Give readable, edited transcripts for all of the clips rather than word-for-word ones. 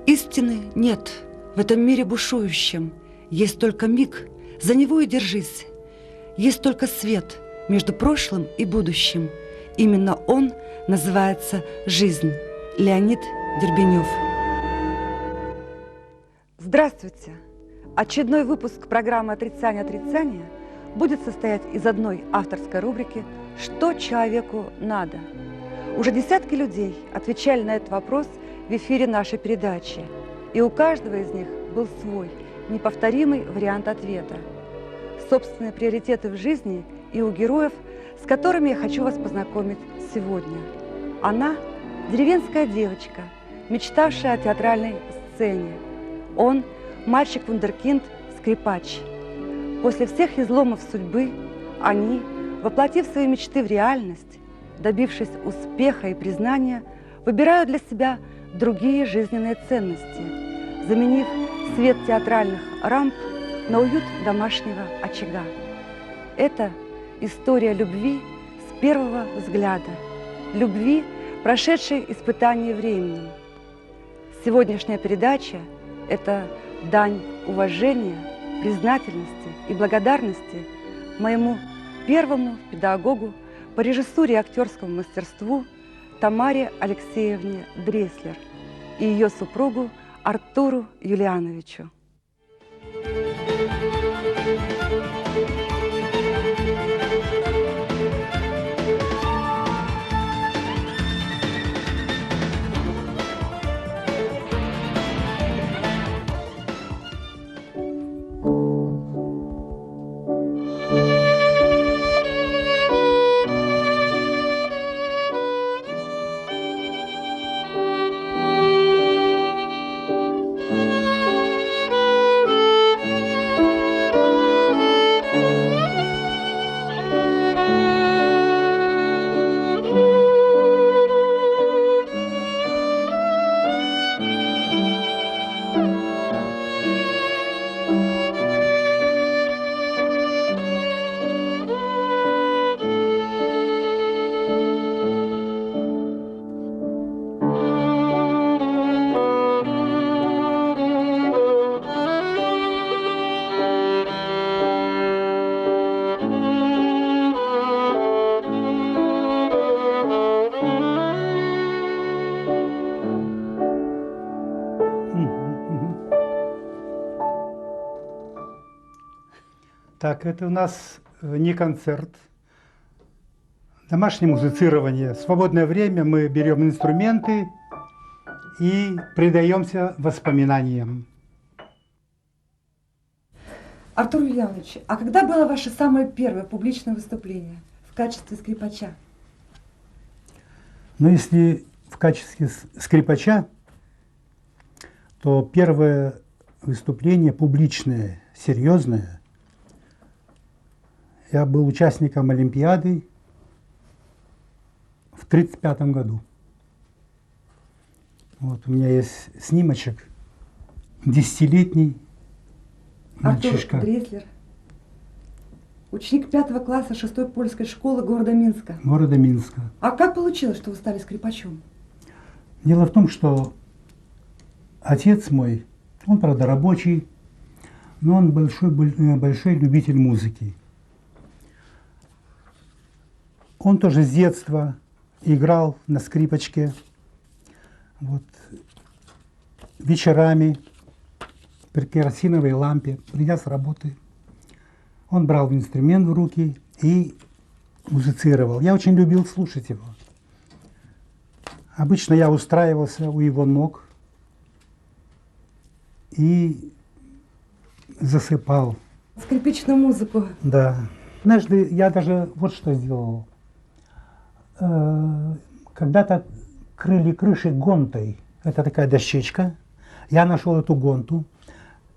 Истины нет в этом мире бушующем. Есть только миг, за него и держись. Есть только свет между прошлым и будущим. Именно он называется «Жизнь». Леонид Дербенев. Здравствуйте! Очередной выпуск программы «Отрицание. Будет состоять из одной авторской рубрики «Что человеку надо?». Уже десятки людей отвечали на этот вопрос в эфире нашей передачи, и у каждого из них был свой неповторимый вариант ответа. Собственные приоритеты в жизни и у героев, с которыми я хочу вас познакомить сегодня. Она – деревенская девочка, мечтавшая о театральной сцене. Он – мальчик-вундеркинд, скрипач. После всех изломов судьбы они, воплотив свои мечты в реальность, добившись успеха и признания, выбирают для себя другие жизненные ценности, заменив свет театральных рамп на уют домашнего очага. Это история любви с первого взгляда, любви, прошедшей испытание временем. Сегодняшняя передача – это дань уважения, признательности и благодарности моему первому педагогу по режиссуре и актерскому мастерству Тамаре Алексеевне Дреслер и ее супругу Артуру Юлиановичу. Так, это у нас не концерт, домашнее музицирование. В свободное время мы берем инструменты и предаемся воспоминаниям. Артур Юлианович, а когда было ваше самое первое публичное выступление в качестве скрипача? Но если в качестве скрипача, то первое выступление публичное, серьезное, я был участником Олимпиады в 1935 году. Вот у меня есть снимочек, 10-летний мальчишка. Артур Дреслер, ученик 5 класса 6-й польской школы города Минска. Города Минска. А как получилось, что вы стали скрипачом? Дело в том, что отец мой, он, правда, рабочий, но он большой любитель музыки. Он тоже с детства играл на скрипочке, вот, вечерами при керосиновой лампе, придя с работы. Он брал инструмент в руки и музицировал. Я очень любил слушать его. Обычно я устраивался у его ног и засыпал. Скрипичную музыку. Да. Однажды я даже вот что сделал. Когда-то крыли крыши гонтой. Это такая дощечка. Я нашел эту гонту,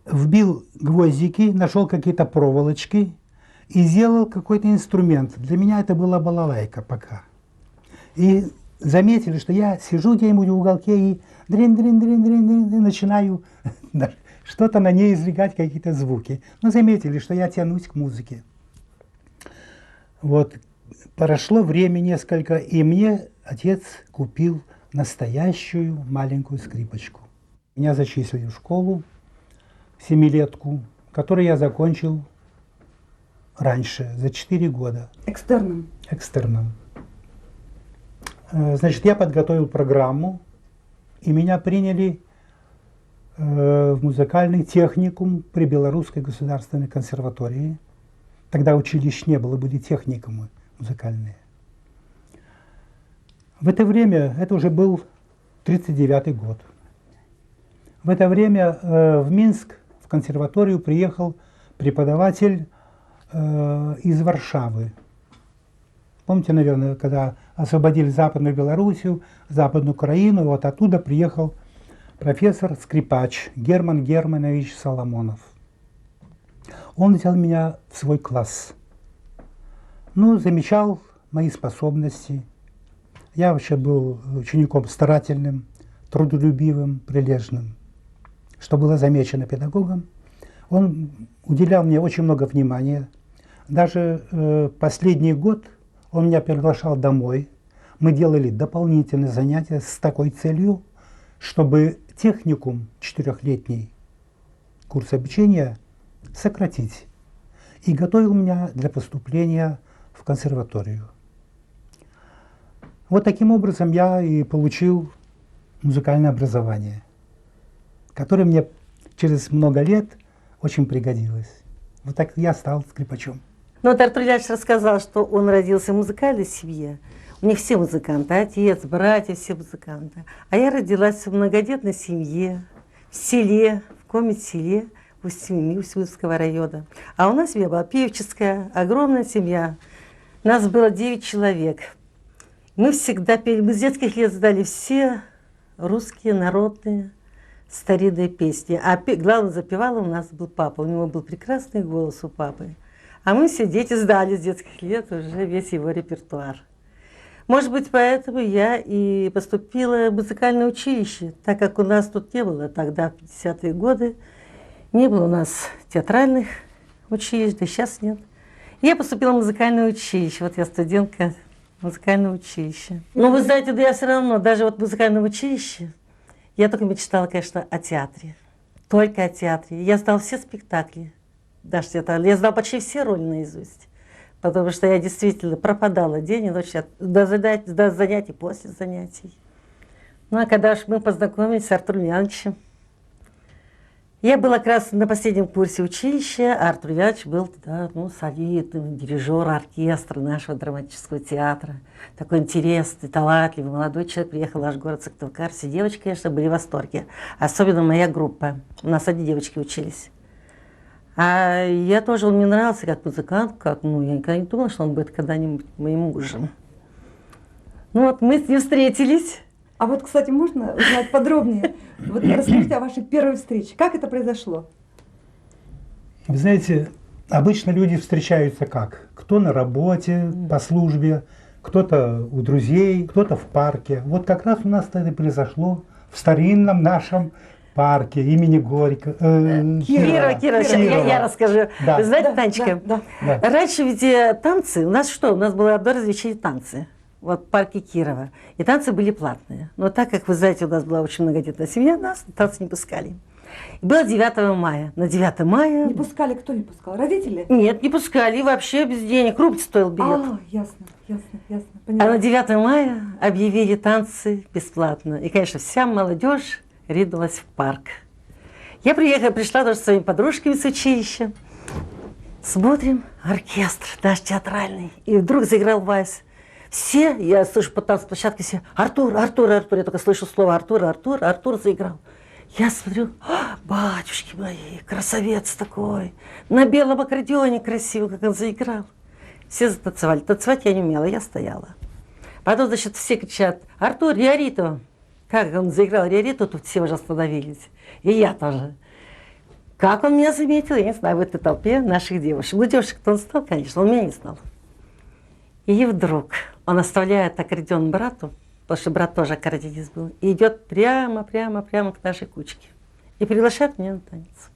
вбил гвоздики, нашел какие-то проволочки и сделал какой-то инструмент. Для меня это была балалайка пока. И заметили, что я сижу где-нибудь в уголке и дрин-дрин-дрин-дрин-дрин, начинаю что-то на ней извлекать, какие-то звуки. Ну, заметили, что я тянусь к музыке. Вот, прошло время несколько, и мне отец купил настоящую маленькую скрипочку. Меня зачислили в школу, семилетку, которую я закончил раньше, за 4 года. Экстерном. Экстерном. Значит, я подготовил программу, и меня приняли в музыкальный техникум при Белорусской государственной консерватории. Тогда училищ не было, были техникумы музыкальные. В это время, это уже был 1939 год, в это время в Минск, в консерваторию, приехал преподаватель из Варшавы. Помните, наверное, когда освободили Западную Белоруссию, Западную Украину, вот оттуда приехал профессор-скрипач Герман Германович Соломонов. Он взял меня в свой класс. Ну, замечал мои способности. Я вообще был учеником старательным, трудолюбивым, прилежным, что было замечено педагогом. Он уделял мне очень много внимания. Даже последний год он меня приглашал домой. Мы делали дополнительные занятия с такой целью, чтобы техникум 4-летний курс обучения сократить. И готовил меня для поступления в консерваторию. Вот таким образом я и получил музыкальное образование, которое мне через много лет очень пригодилось. Вот так я стал скрипачом. Ну, вот Артур Ильич рассказал, что он родился в музыкальной семье. У них все музыканты, отец, братья, все музыканты. А я родилась в многодетной семье, в селе, в каком-нибудь селе Усть-Мимского района. А у нас семья была певческая, огромная семья. Нас было 9 человек. Мы всегда пели, мы с детских лет знали все русские народные старинные песни. А главным запевалом у нас был папа. У него был прекрасный голос у папы. А мы все дети знали с детских лет уже весь его репертуар. Может быть, поэтому я и поступила в музыкальное училище, так как у нас тут не было тогда, в 50-е годы, не было у нас театральных училищ, да и сейчас нет. Я поступила в музыкальное училище, вот я студентка музыкального училища. Но вы знаете, да я все равно, даже вот в музыкальном училище, я только мечтала, конечно, о театре, только о театре. Я знала все спектакли, даже театральные, я знала почти все роли наизусть. Потому что я действительно пропадала день и ночь до занятий, после занятий. Ну, а когда уж мы познакомились с Артуром Ивановичем, я была как раз на последнем курсе училища, а Артур Иванович был тогда, ну, солидным дирижером оркестра нашего драматического театра. Такой интересный, талантливый, молодой человек, приехал в наш город Сыктывкар. Все девочки, конечно, были в восторге. Особенно моя группа. У нас одни девочки учились. А я тоже, он мне нравился как музыкант, ну, я никогда не думала, что он будет когда-нибудь моим мужем. Ну вот мы с ним встретились. А вот, кстати, можно узнать подробнее? Вот расскажите о вашей первой встрече. Как это произошло? Вы знаете, обычно люди встречаются как? Кто на работе, по службе, кто-то у друзей, кто-то в парке. Вот как раз у нас это произошло в старинном нашем парке имени Горького. Кирова. Я расскажу. Да. Вы знаете, Танечка, Да. раньше ведь танцы, у нас что? У нас было одно развлечение танцы. Вот в парке Кирова. И танцы были платные. Но так как, вы знаете, у нас была очень многодетная семья, нас танцы не пускали. И было 9 мая. На 9 мая... Не пускали? Кто не пускал? Родители? Нет, не пускали. Вообще без денег. Рубль стоил билет. Ясно. А на 9 мая объявили танцы бесплатно. И, конечно, вся молодежь ринулась в парк. Я пришла тоже со своими подружками с училища. Смотрим, оркестр наш театральный. И вдруг заиграл вальс. Все, я слышу по танцплощадке, все, Артур. Я только слышу слово Артур заиграл. Я смотрю, батюшки мои, красавец такой. На белом аккордеоне красиво, как он заиграл. Все затанцевали. Танцевать я не умела, я стояла. Потом, значит, все кричат, Артур, Риорито. Как он заиграл Риорито, тут все уже остановились. И я тоже. Как он меня заметил, я не знаю, в этой толпе наших девушек. Ну, девушек-то он знал, конечно, он меня не знал. И вдруг он оставляет аккордеон брату потому что брат тоже аккордеонист был, и идет прямо к нашей кучке. И приглашает меня на танец.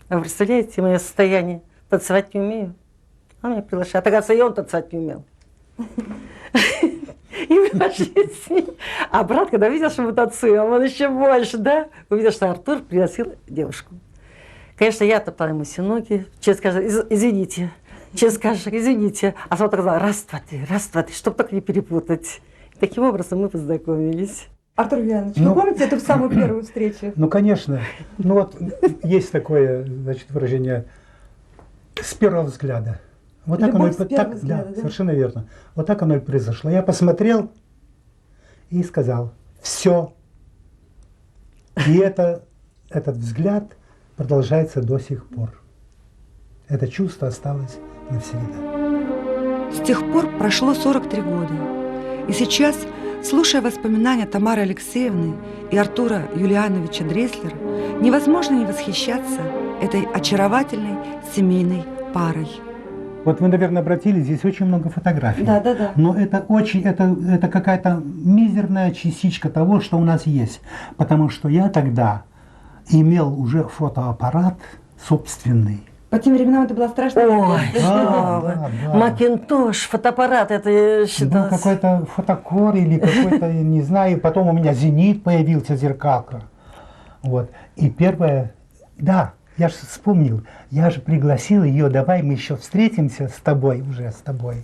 А вы представляете мое состояние? Танцевать не умею. Он меня приглашает. Оказывается, и он танцевать не умел. И мы пошли с ним. А брат, когда видел, что мы танцуем, он еще больше, да? Увидел, что Артур пригласил девушку. Конечно, я топтала ему все ноги. Через каждый, извините. Через каждый, извините. А потом сказала, раз, два, три, чтобы только не перепутать. И таким образом мы познакомились. Артур Юлианович, Ну, вы помните эту самую первую встречу? Ну, конечно. Ну вот есть такое, значит, выражение с первого взгляда. Вот так Любовь оно с первого взгляда, да? совершенно верно. Вот так оно и произошло. Я посмотрел и сказал, все. И этот взгляд продолжается до сих пор. Это чувство осталось навсегда. С тех пор прошло 43 года. И сейчас, слушая воспоминания Тамары Алексеевны и Артура Юлиановича Дреслера, невозможно не восхищаться этой очаровательной семейной парой. Вот вы, наверное, обратили, здесь очень много фотографий. Да. Но это какая-то мизерная частичка того, что у нас есть. Потому что я тогда имел уже фотоаппарат собственный. По тем временам это была страшная Ой, вещь. да. Макинтош, фотоаппарат, это Был считалось. какой-то фотокор или какой-то, не знаю, потом у меня «Зенит» появился, зеркалка. Вот. И первое, да, я же вспомнил, я же пригласил ее, давай мы еще встретимся с тобой, уже с тобой.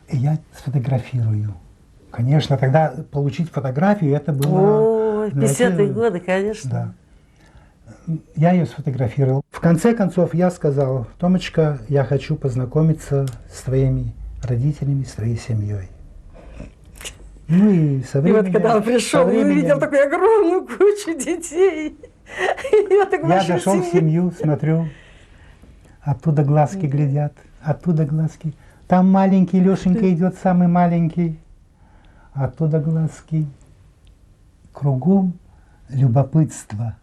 И я сфотографирую. Конечно, тогда получить фотографию, это было... Ой, знаете, 50-е годы, конечно. Да. Я ее сфотографировал. В конце концов я сказал, Томочка, я хочу познакомиться с твоими родителями, с твоей семьей. Ну и со И временем... вот когда он со пришел, и временем увидел такую огромную кучу детей. Я так я большой зашел в семьи. семью, смотрю, оттуда глазки глядят, оттуда глазки. Там маленький Лешенька идет, самый маленький. Оттуда глазки. Кругом любопытство.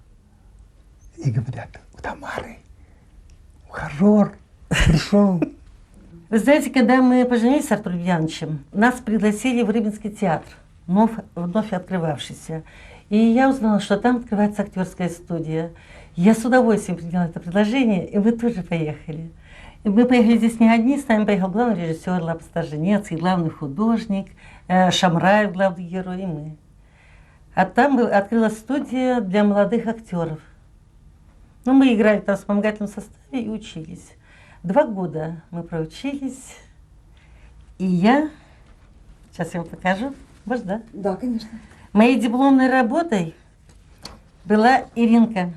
И говорят, у Тамары хоррор пришел. Вы знаете, когда мы поженились с Артуром Яновичем, нас пригласили в Рыбинский театр, вновь открывавшийся. И я узнала, что там открывается актерская студия. Я с удовольствием приняла это предложение, и мы тоже поехали. И мы поехали здесь не одни, с нами поехал главный режиссер Лапа Старженецкий, главный художник, Шамраев, главный герой, и мы. А там открылась студия для молодых актеров. Ну, мы играли там в вспомогательном составе и учились. 2 года мы проучились, и я, сейчас я вам покажу, может, да? Да, конечно. Моей дипломной работой была Иринка.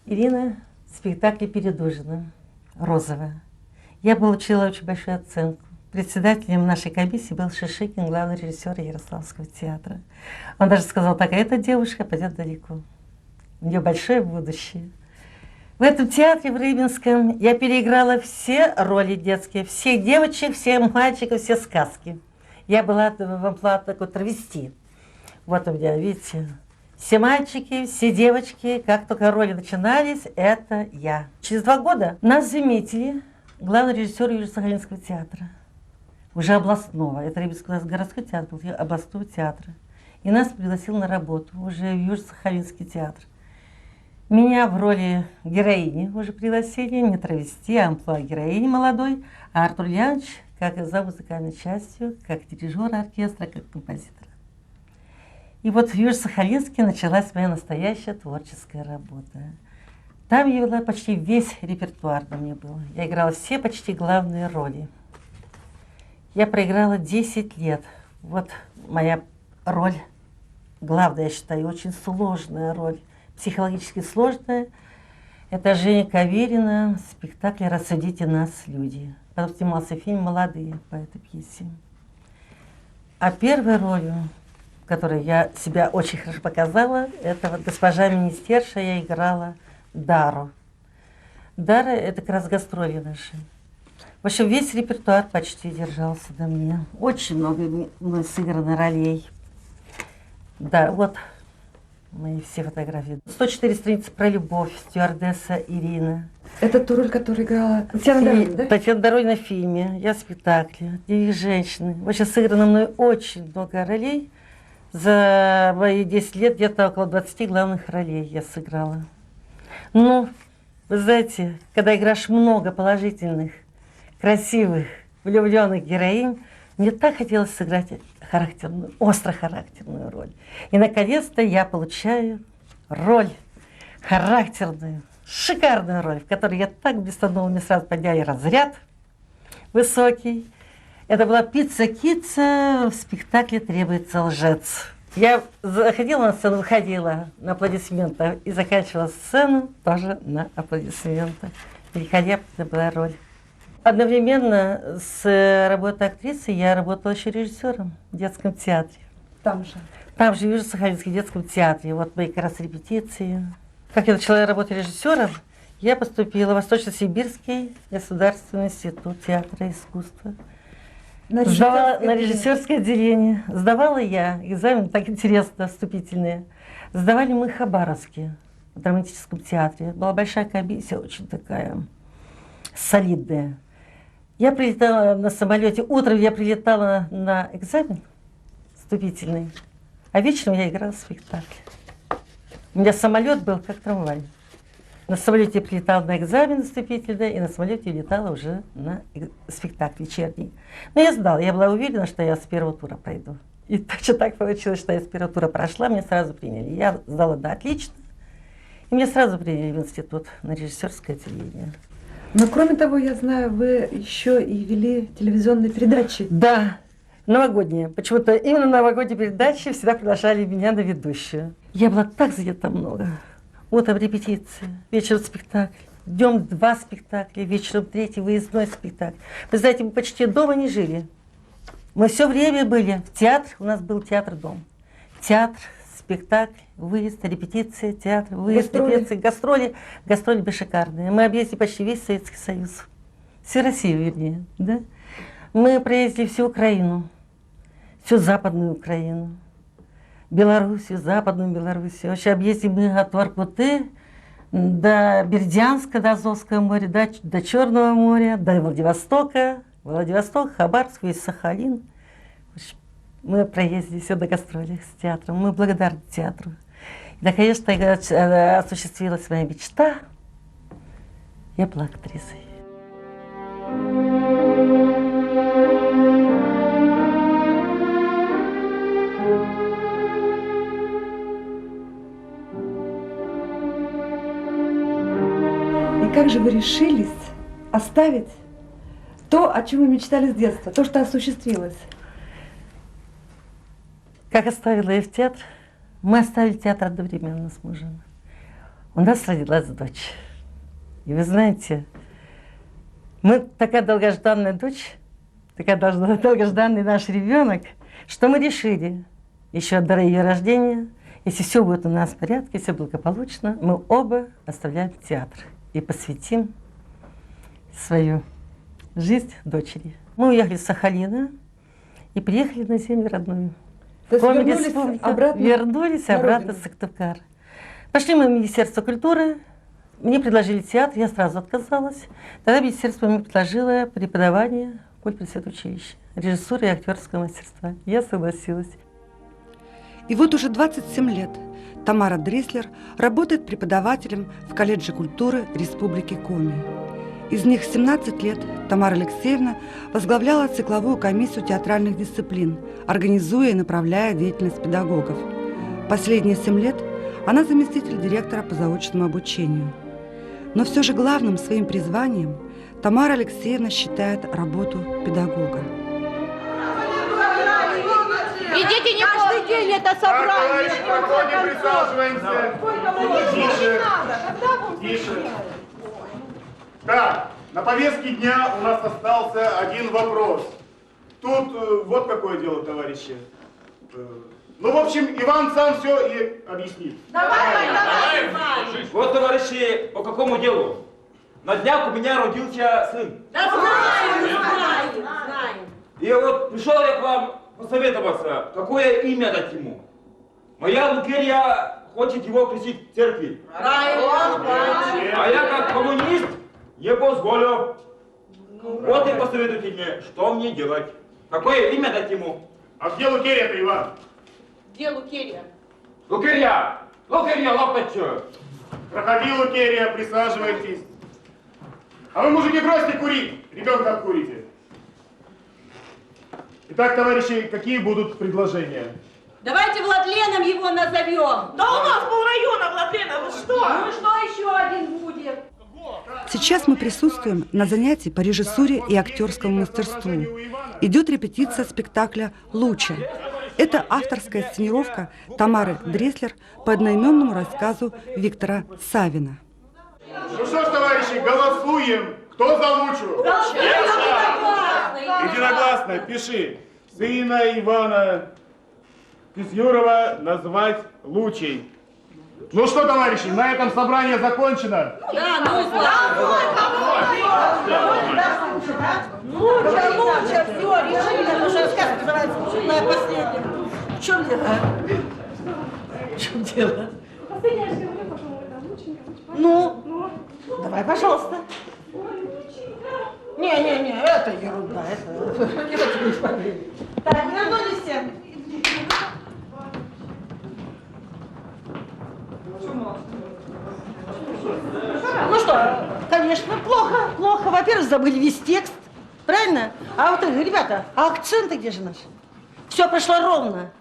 Ирина в спектакле «Перед ужином», розовая. Я получила очень большую оценку. Председателем нашей комиссии был Шишикин, главный режиссер Ярославского театра. Он даже сказал, так, эта девушка пойдет далеко. У нее большое будущее. В этом театре, в Рыбинском, я переиграла все роли детские, всех девочек, всех мальчиков, все сказки. Я была в амплуа такой травести. Вот у меня, видите, все мальчики, все девочки, как только роли начинались, это я. Через 2 года нас заметили главный режиссер Южно-Сахалинского театра, уже областного. Это Рыбинский городской театр, был областного театра. И нас пригласил на работу уже в Южно-Сахалинский театр. Меня в роли героини уже пригласили, не травести, а амплуа героини молодой, а Артур Янович как за музыкальной частью, как дирижер оркестра, как композитора. И вот в Южно-Сахалинске началась моя настоящая творческая работа. Там я вела почти весь репертуар на мне был. Я играла все почти главные роли. Я проиграла 10 лет. Вот моя роль, главная, я считаю, очень сложная роль, психологически сложная. Это Женя Каверина в спектакле «Рассудите нас, люди». Потом снимался фильм «Молодые» по этой пьесе. А первой ролью, в которой я себя очень хорошо показала, это вот госпожа министерша, я играла Дару. Дара – это как раз гастроли наши. В общем, весь репертуар почти держался до меня. Очень много мной сыграно ролей. Да, вот мои все фотографии. 104 страницы про любовь, стюардесса Ирина. Это ту роль, которую играла Татьяна Доронина, да? Татьяна Доронина в фильме, я в спектакле «Девять женщины». Вообще сыграно мной очень много ролей. За мои 10 лет где-то около 20 главных ролей я сыграла. Ну, вы знаете, когда играешь много положительных, красивых, влюбленных героинь, мне так хотелось сыграть характерную, острохарактерную роль. И, наконец-то, я получаю роль характерную, шикарную роль, в которой я так блестанула, мне сразу подняли разряд высокий. Это была пицца-кица в спектакле «Требуется лжец». Я заходила на сцену, выходила на аплодисменты и заканчивала сцену тоже на аплодисментах. Великолепная была роль. Одновременно с работой актрисы я работала еще режиссером в детском театре. Там же. Там же, в Южно-Сахалинском детском театре. Вот мои как раз репетиции. Как я начала работать режиссером, я поступила в Восточно-Сибирский государственный институт театра и искусства. Сдавала на режиссерское отделение. Сдавала я экзамен, так интересно, вступительные. Сдавали мы в Хабаровске, в драматическом театре. Была большая комиссия, очень такая солидная. Я прилетала на самолете, утром я прилетала на экзамен вступительный, а вечером я играла в спектакле. У меня самолет был как трамвай. На самолете я прилетала на экзамен вступительный, и на самолете летала уже на спектакль вечерний. Но я сдала, я была уверена, что я с первого тура пройду. И точно так получилось, что я с первого тура прошла, меня сразу приняли. Я сдала, да, отлично. И меня сразу приняли в институт на режиссерское отделение. Но кроме того, я знаю, вы еще и вели телевизионные передачи. Да, новогодние. Почему-то именно новогодние передачи всегда приглашали меня на ведущую. Я была так занята много. Утром репетиция, вечером спектакль, днем 2 спектакля, вечером 3 выездной спектакль. Вы знаете, мы почти дома не жили. Мы все время были в театр, у нас был театр-дом. Театр, спектакль, выезд, репетиция, театр, выезд, репетиция, гастроли. Гастроли были шикарные. Мы объездили почти весь Советский Союз. Всю Россию, вернее. Да? Мы проездили всю Украину, всю Западную Украину. Белоруссию, Западную Белоруссию. Вообще объездили мы от Воркуты до Бердянска, до Азовского моря, до Черного моря, до Владивостока, Владивосток, Хабаровск, весь Сахалин. Мы проездили все до гастролей с театром. Мы благодарны театру. Да, конечно, осуществилась моя мечта. Я была актрисой. Как же вы решились оставить то, о чем вы мечтали с детства, то, что осуществилось? Как оставила я в театр? Мы оставили театр одновременно с мужем. У нас родилась дочь. И вы знаете, мы такая долгожданная дочь, такая долгожданный наш ребенок, что мы решили еще до ее рождения, если все будет у нас в порядке, все благополучно, мы оба оставляем театр и посвятим свою жизнь дочери. Мы уехали с Сахалина и приехали на землю родную. То есть вернулись обратно в Сыктывкар. Пошли мы в Министерство культуры, мне предложили театр, я сразу отказалась. Тогда Министерство мне предложило преподавание в культпедучилище, режиссуры и актерского мастерства. Я согласилась. И вот уже 27 лет Тамара Дрислер работает преподавателем в колледже культуры Республики Коми. Из них 17 лет Тамара Алексеевна возглавляла цикловую комиссию театральных дисциплин, организуя и направляя деятельность педагогов. Последние 7 лет она заместитель директора по заочному обучению. Но все же главным своим призванием Тамара Алексеевна считает работу педагога. Идите, не каждый день это собрание. Тише. Так, на повестке дня у нас остался один вопрос. Тут вот какое дело, товарищи. Ну, в общем, Иван сам все и объяснит. Давай. Вот, товарищи, по какому делу? На днях у меня родился сын. Да знаем. И вот пришел я к вам посоветоваться, какое имя дать ему. Моя Лукерья хочет его крестить в церкви. Правильно. А я как коммунист Не позволю. Вот и посоветуйте мне, что мне делать. Какое имя дать ему? А где Лукерья-то, Иван? Где Лукерья? Лукерья! Лукерья, лопатью! Проходи, Лукерья, присаживайтесь. А вы, мужики, бросьте курить. Ребенка откурите. Итак, товарищи, какие будут предложения? Давайте Владленом его назовем. Да у нас полрайона, Владлена, вы что? Ну и что еще один будет? Сейчас мы присутствуем на занятии по режиссуре и актерскому мастерству. Идет репетиция спектакля «Луча». Это авторская сценировка Тамары Дреслер по одноименному рассказу Виктора Савина. Ну что ж, товарищи, голосуем. Кто за Лучу? Единогласно, пиши. Сына Ивана Кисюрова назвать Лучей. Ну что, товарищи, на этом собрание закончено. Да, ну и Лучше, все, решили, потому что рассказ называется «Чудная последняя». В чем дело? В чем дело? Ну, давай, пожалуйста. Не, это ерунда, это... Так, вернулись все. Ну что, конечно, плохо. Во-первых, забыли весь текст, правильно? А вот, ребята, а акценты где же наши? Все прошло ровно.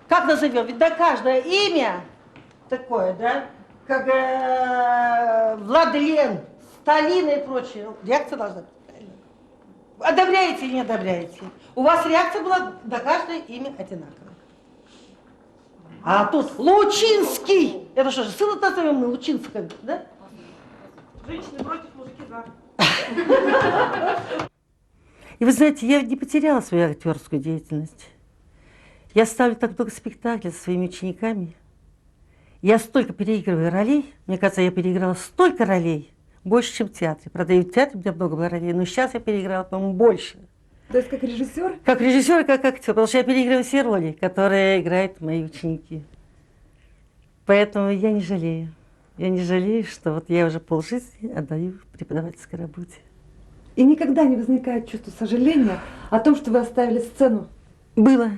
Как назовем? Ведь да, каждое имя такое, да? Как Владлен, Сталина и прочее. Реакция должна быть правильная. Одобряете или не одобряете? У вас реакция была на каждое имя одинаковая. А тут Лучинский. Это что же, сын назовем мы Лучинского, да? Женщины против, мужики за. И вы знаете, я не потеряла свою актерскую деятельность. Я ставлю так много спектаклей со своими учениками. Я столько переигрываю ролей. Мне кажется, я переиграла столько ролей, больше, чем в театре. Правда, и в театре у меня много было ролей, но сейчас я переиграла, по-моему, больше. То есть как режиссер? Как режиссер и как актер, потому что я переигрываю все роли, которые играют мои ученики. Поэтому я не жалею. Я не жалею, что вот я уже полжизни отдаю преподавательской работе. И никогда не возникает чувство сожаления о том, что вы оставили сцену? Было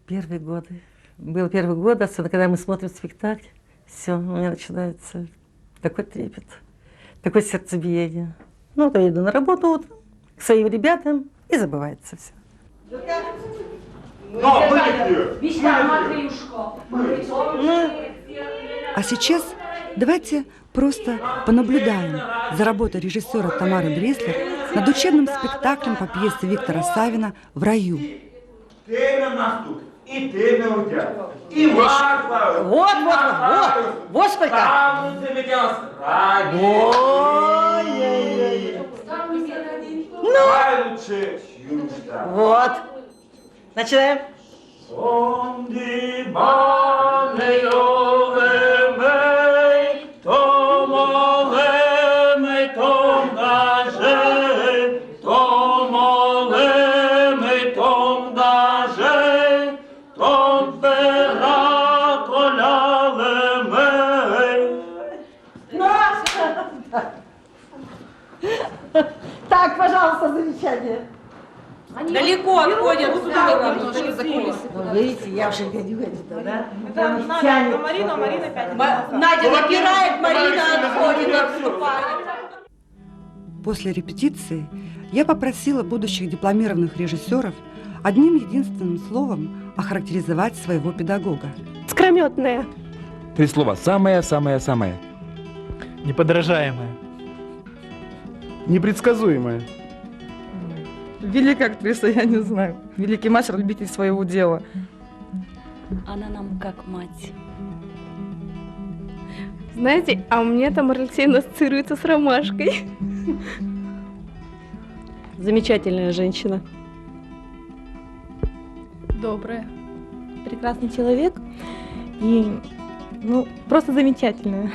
первые годы. Был первый год, особенно когда мы смотрим спектакль, все, у меня начинается такой трепет, такое сердцебиение. Ну, то я иду на работу утром к своим ребятам, и забывается все. Но, вылетели. А сейчас давайте просто понаблюдаем за работой режиссера Тамары Дреслер над учебным спектаклем по пьесе Виктора Савина «В раю». Темя нас тут, и темя у тебя, и Марфа. Вот сколько! Там заведялся ради. Ой-ой-ой. Давай лучше чью-то. Вот. Начинаем. Так, пожалуйста, замечание. Далеко отходят немножко за кулисы. Ну, видите, я уже гоню, да? Это Надя, Марина, Марина 5. Надя напирает, Марина отходит, отступает. После репетиции я попросила будущих дипломированных режиссеров одним единственным словом охарактеризовать своего педагога. Скрометная. 3 слова. Самое-самое-самое. Неподражаемая. Непредсказуемая. Великая актриса, я не знаю. Великий мастер, любитель своего дела. Она нам как мать. Знаете, а у меня Тамара Алексеевна ассоциируется с ромашкой. Замечательная женщина. Добрая. Прекрасный человек. И, просто замечательная.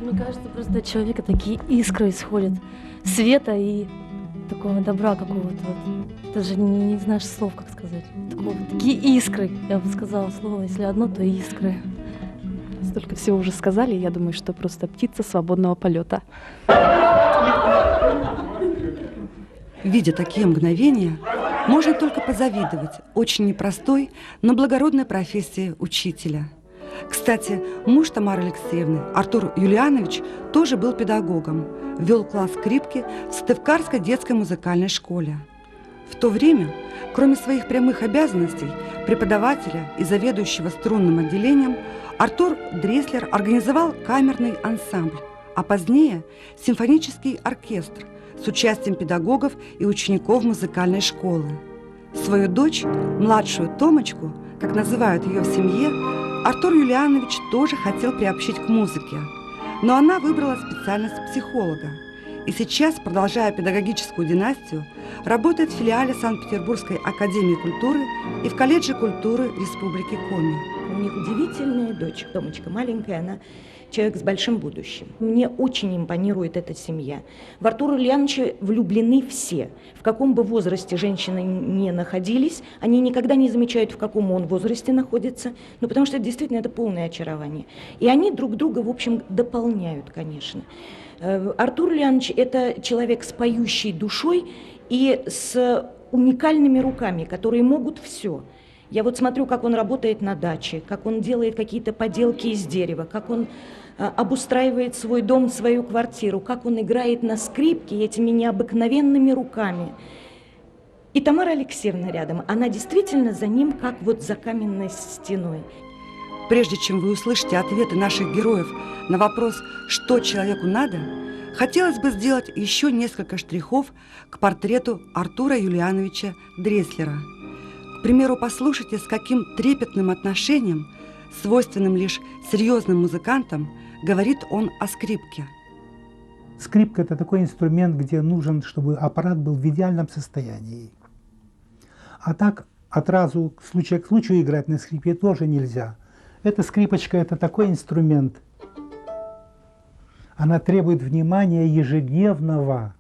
Мне кажется, просто от человека такие искры исходят. Света и такого добра какого-то. Вот. Даже не знаешь слов, как сказать. Такие искры. Я бы сказала слово, если одно, то искры. Столько всего уже сказали, я думаю, что просто птица свободного полета. Видя такие мгновения, можно только позавидовать очень непростой, но благородной профессии учителя. Кстати, муж Тамары Алексеевны, Артур Юлианович, тоже был педагогом, вел класс скрипки в Сыктывкарской детской музыкальной школе. В то время, кроме своих прямых обязанностей преподавателя и заведующего струнным отделением, Артур Дреслер организовал камерный ансамбль, а позднее симфонический оркестр с участием педагогов и учеников музыкальной школы. Свою дочь, младшую Томочку, как называют ее в семье, Артур Юлианович тоже хотел приобщить к музыке, но она выбрала специальность психолога и сейчас, продолжая педагогическую династию, работает в филиале Санкт-Петербургской академии культуры и в колледже культуры Республики Коми. У них удивительная дочь, Томочка маленькая, она человек с большим будущим. Мне очень импонирует эта семья. В Артура Ульяновича влюблены все. В каком бы возрасте женщины не находились, они никогда не замечают, в каком он возрасте находится, ну, потому что действительно это полное очарование. И они друг друга, в общем, дополняют, конечно. Артур Ульянович – это человек с поющей душой и с уникальными руками, которые могут все. Я вот смотрю, как он работает на даче, как он делает какие-то поделки из дерева, как он обустраивает свой дом, свою квартиру, как он играет на скрипке этими необыкновенными руками. И Тамара Алексеевна рядом, она действительно за ним, как вот за каменной стеной. Прежде чем вы услышите ответы наших героев на вопрос, что человеку надо, хотелось бы сделать еще несколько штрихов к портрету Артура Юлиановича Дреслера. К примеру, послушайте, с каким трепетным отношением, свойственным лишь серьезным музыкантам, говорит он о скрипке. Скрипка – это такой инструмент, где нужен, чтобы аппарат был в идеальном состоянии. А так, от разу, случая к случаю играть на скрипке тоже нельзя. Эта скрипочка – это такой инструмент. Она требует внимания ежедневного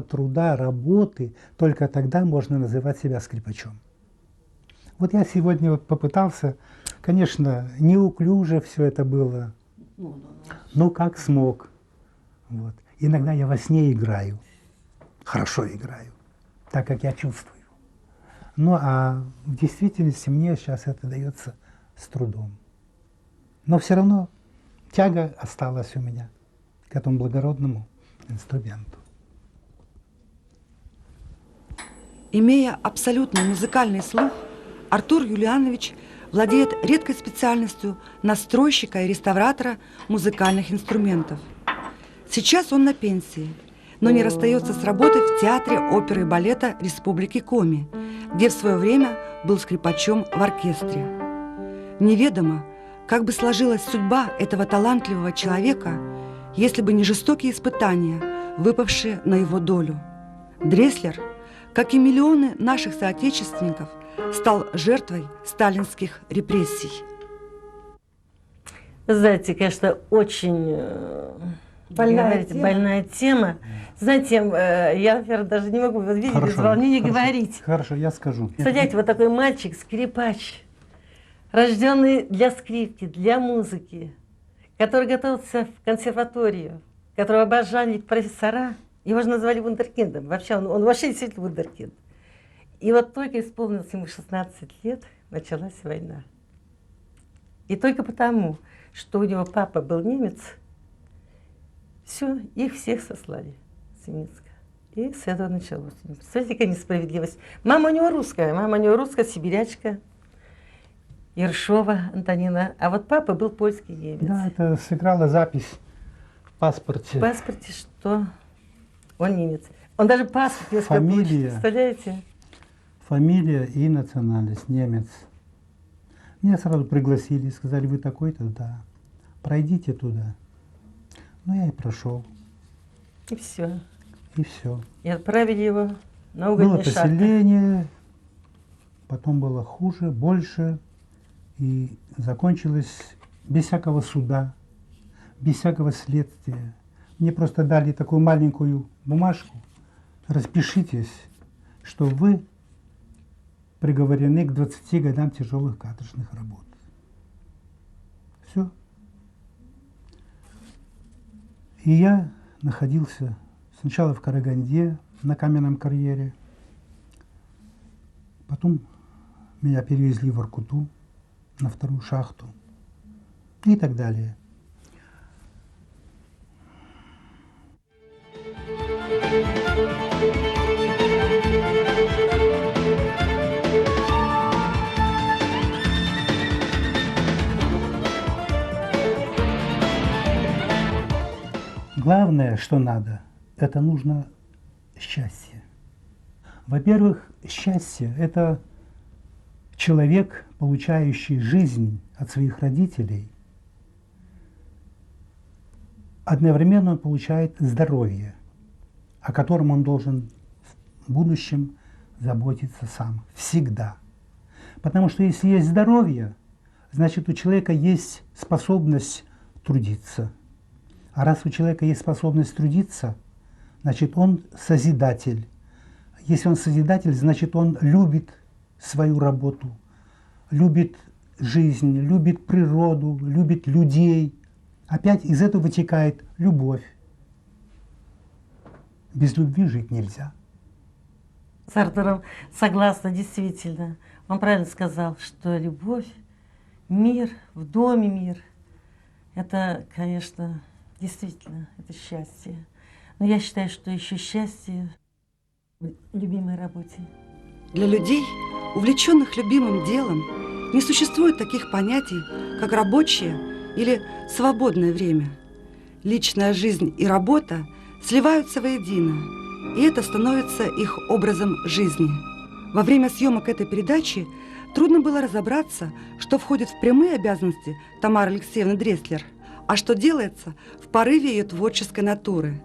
труда, работы. Только тогда можно называть себя скрипачом. Вот я сегодня попытался, конечно, неуклюже все это было, но как смог. Вот. Иногда я во сне играю, хорошо играю, так как я чувствую. Ну а в действительности мне сейчас это дается с трудом. Но все равно тяга осталась у меня к этому благородному инструменту. Имея абсолютный музыкальный слух, Артур Юлианович владеет редкой специальностью настройщика и реставратора музыкальных инструментов. Сейчас он на пенсии, но не расстается с работой в Театре оперы и балета Республики Коми, где в свое время был скрипачом в оркестре. Неведомо, как бы сложилась судьба этого талантливого человека, если бы не жестокие испытания, выпавшие на его долю. Дреслер, как и миллионы наших соотечественников, стал жертвой сталинских репрессий. Вы знаете, конечно, очень больная тема. Знаете, я, например, даже не могу, видите, без волнения говорить. Хорошо, я скажу. Представляете, вот такой мальчик, скрипач, рожденный для скрипки, для музыки, который готовился в консерваторию, которого обожали профессора. Его же назвали вундеркиндом. Вообще, он вообще действительно вундеркинд. И вот только исполнилось ему 16 лет, началась война. И только потому, что у него папа был немец, все, их всех сослали с Минска. И с этого началось. Представляете, какая несправедливость. Мама у него русская, сибирячка, Ершова Антонина. А вот папа был польский немец. Да, это сыграла запись в паспорте. В паспорте, что он немец. Он даже паспорт не успел получить, представляете? Фамилия и национальность, немец. Меня сразу пригласили, сказали, вы такой-то, да, пройдите туда. Ну, я и прошел. И все. И все. И отправили его на угольный Было шахты. поселение, потом было хуже, больше, и закончилось без всякого суда, без всякого следствия. Мне просто дали такую маленькую бумажку, распишитесь, что вы приговорены к 20 годам тяжелых каторжных работ. Все. И я находился сначала в Караганде, на каменном карьере. Потом меня перевезли в Воркуту, на вторую шахту и так далее. Главное, что надо, это нужно счастье. Во-первых, счастье – это человек, получающий жизнь от своих родителей. Одновременно он получает здоровье, о котором он должен в будущем заботиться сам, всегда. Потому что если есть здоровье, значит у человека есть способность трудиться. А раз у человека есть способность трудиться, значит он созидатель. Если он созидатель, значит он любит свою работу, любит жизнь, любит природу, любит людей. Опять из этого вытекает любовь. Без любви жить нельзя. С Артуром согласна, действительно. Он правильно сказал, что любовь, мир, в доме мир, это, конечно, действительно, это счастье. Но я считаю, что еще счастье в любимой работе. Для людей, увлеченных любимым делом, не существует таких понятий, как рабочее или свободное время. Личная жизнь и работа сливаются воедино, и это становится их образом жизни. Во время съемок этой передачи трудно было разобраться, что входит в прямые обязанности Тамары Алексеевны Дресслер, а что делается в порыве ее творческой натуры.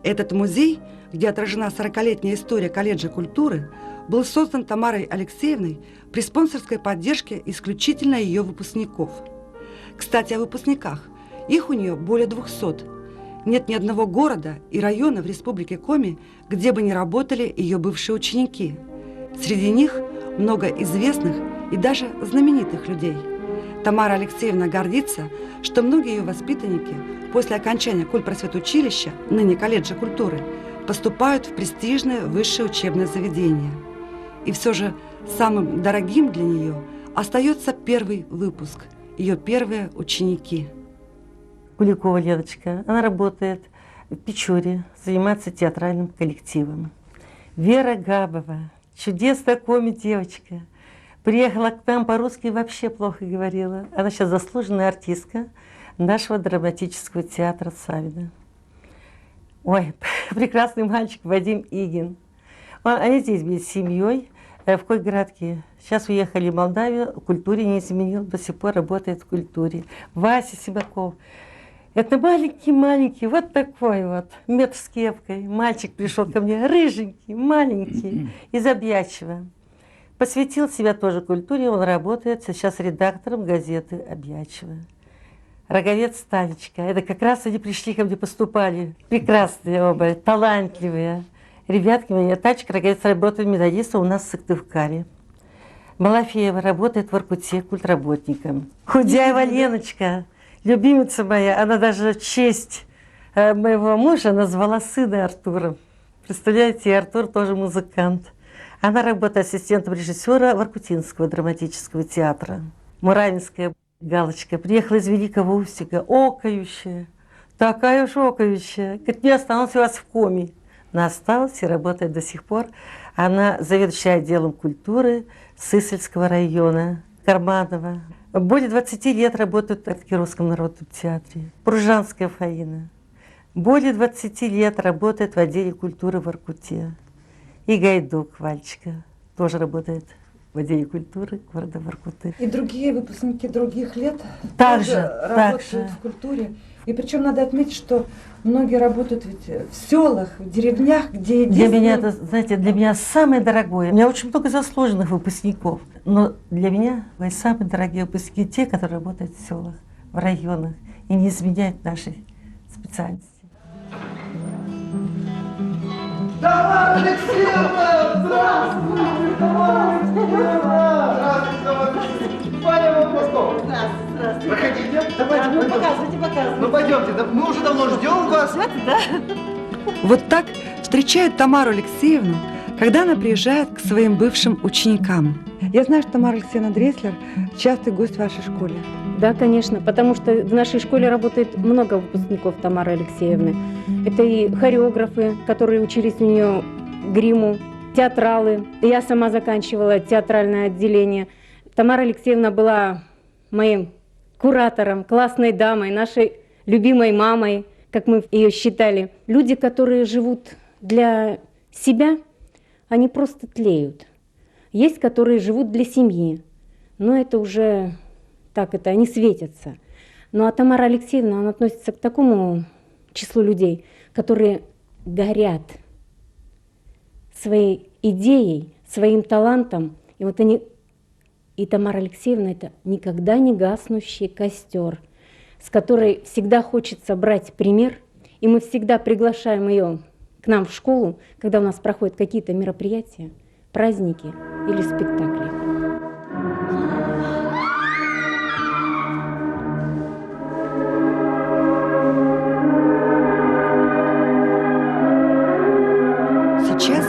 Этот музей, где отражена 40-летняя история колледжа культуры, был создан Тамарой Алексеевной при спонсорской поддержке исключительно ее выпускников. Кстати, о выпускниках. Их у нее более 200. Нет ни одного города и района в Республике Коми, где бы не работали ее бывшие ученики. Среди них много известных и даже знаменитых людей. Тамара Алексеевна гордится, что многие ее воспитанники после окончания культпросветучилища, ныне колледжа культуры, поступают в престижное высшее учебное заведение. И все же самым дорогим для нее остается первый выпуск, ее первые ученики. Куликова Леночка, она работает в Печоре, занимается театральным коллективом. Вера Габова, чудесная коми-девочка, приехала к нам, по-русски вообще плохо говорила. Она сейчас заслуженная артистка нашего драматического театра Савина. Ой, прекрасный мальчик Вадим Игин. Они здесь были с семьей в Койградке. Сейчас уехали в Молдавию, в культуре не изменил, до сих пор работает в культуре. Вася Сибаков. Это маленький, вот такой вот, метр с кепкой. Мальчик пришел ко мне, рыженький, маленький, из Объячева. Посвятил себя тоже культуре, он работает сейчас редактором газеты Объячева. Роговец Танечка, это как раз они пришли ко мне, поступали. Прекрасные оба, талантливые. Ребятки мои, Танечка Роговец работает методистом у нас в Сыктывкаре. Малафеева работает в Воркуте культработником. Худяева Леночка, любимица моя, она даже в честь моего мужа назвала сына Артуром. Представляете, и Артур тоже музыкант. Она работает ассистентом режиссера Воркутинского драматического театра. Муравинская Галочка приехала из Великого Устюга, окающая, такая уж окающая. Говорит, не осталось у вас в Коми. Она осталась и работает до сих пор. Она заведующая отделом культуры Сысольского района, Карманова. Более 20 лет работает в Кировском народном театре. Пружанская Фаина. Более 20 лет работает в отделе культуры в Воркуте. И Гайдук Вальчика тоже работает в отделе культуры города Воркуты. И другие выпускники других лет также работают в культуре. И причем надо отметить, что многие работают ведь в селах, в деревнях, где Для меня это, знаете, для меня самое дорогое. У меня очень много заслуженных выпускников, но для меня самые дорогие выпускники те, которые работают в селах, в районах и не изменяют нашей специальности. Тамара Алексеевна! Здравствуйте, Тамара Алексеевна! Здравствуйте, Тамара Алексеевна! Паня Восток! Здравствуйте! Проходите! Показывайте, показывайте. Ну пойдемте, мы уже давно ждем вас. Вот так встречают Тамару Алексеевну, когда она приезжает к своим бывшим ученикам. Я знаю, что Тамара Алексеевна Дреслер – частый гость в вашей школе. Да, конечно, потому что в нашей школе работает много выпускников Тамары Алексеевны. Это и хореографы, которые учились у нее гриму, театралы. Я сама заканчивала театральное отделение. Тамара Алексеевна была моим куратором, классной дамой, нашей любимой мамой, как мы ее считали. Люди, которые живут для себя, они просто тлеют. Есть, которые живут для семьи, но это уже так, это они светятся. Ну а Тамара Алексеевна, она относится к такому числу людей, которые горят своей идеей, своим талантом. И вот они, и Тамара Алексеевна — это никогда не гаснущий костер, с которой всегда хочется брать пример, и мы всегда приглашаем ее к нам в школу, когда у нас проходят какие-то мероприятия, праздники или спектакли. Сейчас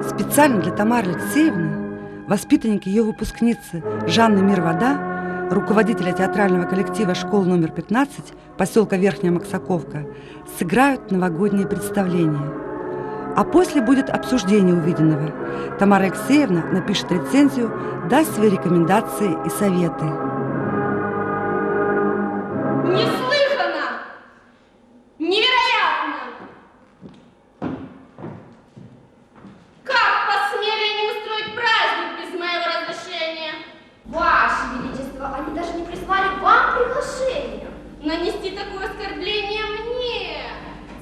специально для Тамары Алексеевны воспитанники ее выпускницы Жанны Мирвода, руководителя театрального коллектива школы номер 15 поселка Верхняя Максаковка, сыграют новогоднее представление. А после будет обсуждение увиденного. Тамара Алексеевна напишет рецензию, даст свои рекомендации и советы. Неслыханно! Невероятно! Как посмели они устроить праздник без моего разрешения? Ваше Величество, они даже не прислали вам приглашение. Нанести такое оскорбление мне,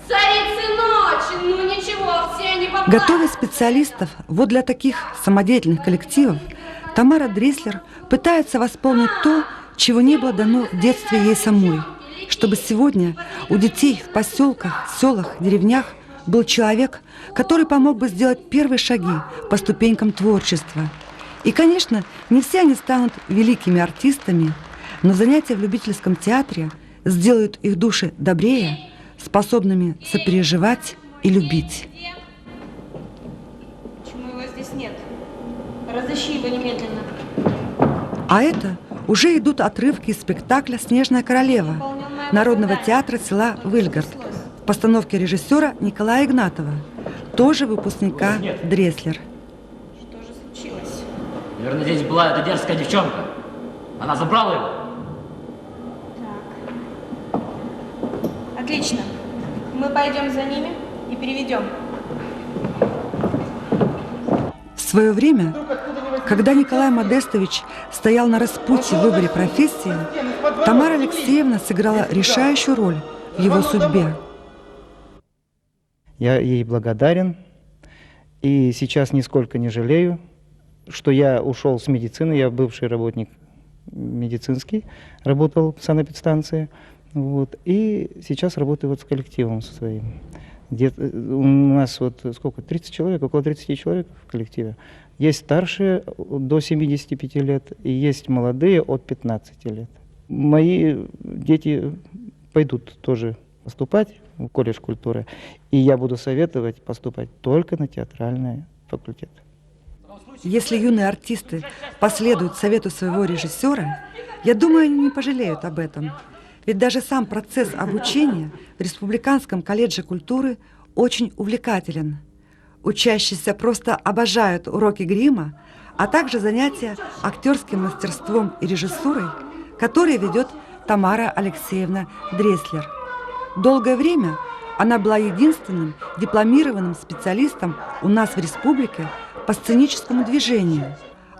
царицы ночи, ну ничего, все они поплачут. Готовя специалистов вот для таких самодеятельных коллективов, Тамара Дреслер пытается восполнить то, чего не было дано в детстве ей самой, чтобы сегодня у детей в поселках, селах, деревнях был человек, который помог бы сделать первые шаги по ступенькам творчества. И, конечно, не все они станут великими артистами, но занятия в любительском театре сделают их души добрее, способными сопереживать и любить. Почему его здесь нет? Разыщи его немедленно. А это уже идут отрывки из спектакля «Снежная королева» Народного театра села Выльгард в постановке режиссера Николая Игнатова, тоже выпускника Дреслер. Что же случилось? Наверное, здесь была эта дерзкая девчонка. Она забрала его. Так. Отлично. Мы пойдем за ними и переведем. В свое время, когда Николай Модестович стоял на распутье в выборе профессии, Тамара Алексеевна сыграла решающую роль в его судьбе. Я ей благодарен и сейчас нисколько не жалею, что я ушел с медицины. Я бывший работник медицинский, работал в санэпидстанции. Вот, и сейчас работаю вот с коллективом со своим. У нас вот сколько, 30 человек, около 30 человек в коллективе. Есть старшие до 75 лет и есть молодые от 15 лет. Мои дети пойдут тоже поступать в колледж культуры, и я буду советовать поступать только на театральный факультет. Если юные артисты последуют совету своего режиссера, я думаю, они не пожалеют об этом. Ведь даже сам процесс обучения в Республиканском колледже культуры очень увлекателен. Учащиеся просто обожают уроки грима, а также занятия актерским мастерством и режиссурой, которые ведет Тамара Алексеевна Дреслер. Долгое время она была единственным дипломированным специалистом у нас в республике по сценическому движению,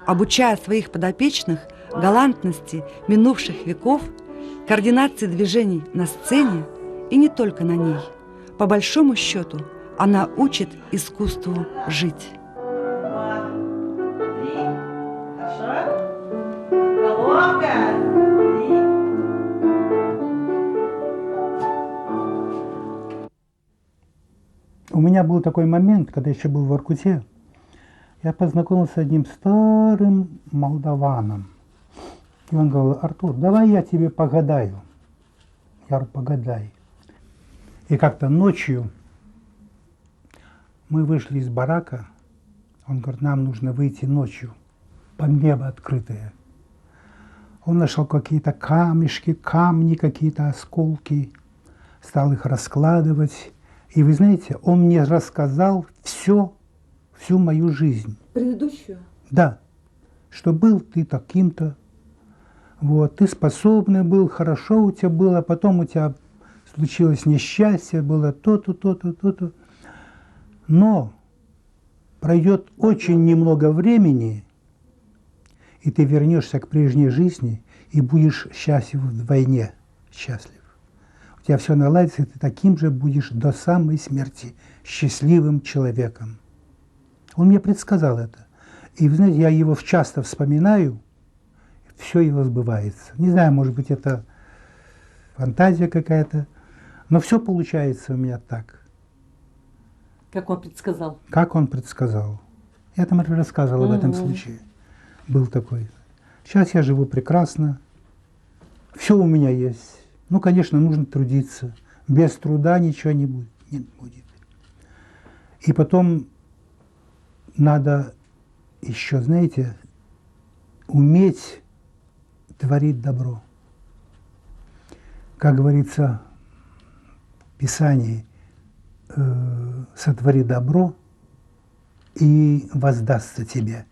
обучая своих подопечных галантности минувших веков, координации движений на сцене и не только на ней. По большому счету, она учит искусству жить. 2, 3. Хорошо. Головка. 3. У меня был такой момент, когда еще был в Воркуте, я познакомился с одним старым молдаваном. И он говорил: Артур, давай я тебе погадаю. Я говорю, погадай. И как-то ночью мы вышли из барака. Он говорит, нам нужно выйти ночью под небо открытое. Он нашел какие-то камешки, камни, какие-то осколки, стал их раскладывать. И вы знаете, он мне рассказал всю мою жизнь. Предыдущую? Да, что был ты таким-то, вот, ты способный был, хорошо у тебя было, потом у тебя случилось несчастье, было то-то, то-то, то-то. Но пройдет очень немного времени, и ты вернешься к прежней жизни и будешь счастлив вдвойне счастлив. У тебя все наладится, и ты таким же будешь до самой смерти счастливым человеком. Он мне предсказал это. И, вы знаете, я его часто вспоминаю, все его сбывается. Не знаю, может быть, это фантазия какая-то, но все получается у меня так. Как он предсказал? Как он предсказал. Я там рассказывал об этом случае. Был такой. Сейчас я живу прекрасно. Все у меня есть. Ну, конечно, нужно трудиться. Без труда ничего не будет. И потом надо еще, знаете, уметь творить добро. Как говорится в Писании, сотвори добро, и воздастся тебе.